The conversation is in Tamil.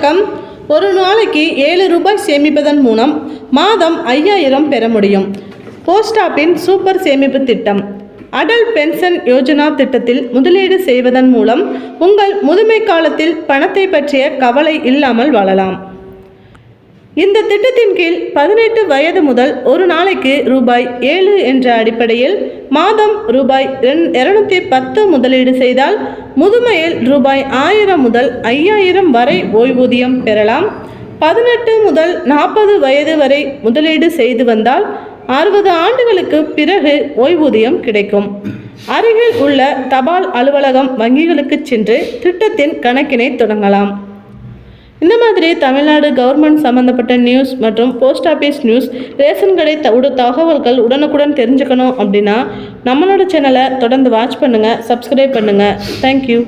வணக்கம். ஒரு நாளைக்கு 7 ரூபாய் சேமிப்பதன் மூலம் மாதம் 5000 பெற முடியும். போஸ்ட் ஆப்பின் சூப்பர் சேமிப்பு திட்டம். அடல் பென்ஷன் யோஜனா திட்டத்தில் முதலீடு செய்வதன் மூலம் உங்கள் முதுமை காலத்தில் பணத்தை பற்றிய கவலை இல்லாமல் வாழலாம். இந்த திட்டத்தின் கீழ் 18 வயது முதல் ஒரு நாளைக்கு ரூபாய் 7 என்ற அடிப்படையில் மாதம் ரூபாய் 210 முதலீடு செய்தால் முதுமையில் ரூபாய் 1000 முதல் 5000 வரை ஓய்வூதியம் பெறலாம். 18 முதல் 40 வயது வரை முதலீடு செய்து வந்தால் 60 ஆண்டுகளுக்கு பிறகு ஓய்வூதியம் கிடைக்கும். அருகில் உள்ள தபால் அலுவலகம் வங்கிகளுக்கு சென்று திட்டத்தின் கணக்கினை தொடங்கலாம். இந்த மாதிரி தமிழ்நாடு கவர்மெண்ட் சம்மந்தப்பட்ட நியூஸ் மற்றும் போஸ்ட் ஆஃபீஸ் நியூஸ், ரேஷன் கடை தகவல்கள் உடனுக்குடன் தெரிஞ்சுக்கணும் அப்படின்னா நம்மளோட சேனலை தொடர்ந்து வாட்ச் பண்ணுங்கள், சப்ஸ்கிரைப் பண்ணுங்கள். தேங்க்யூ.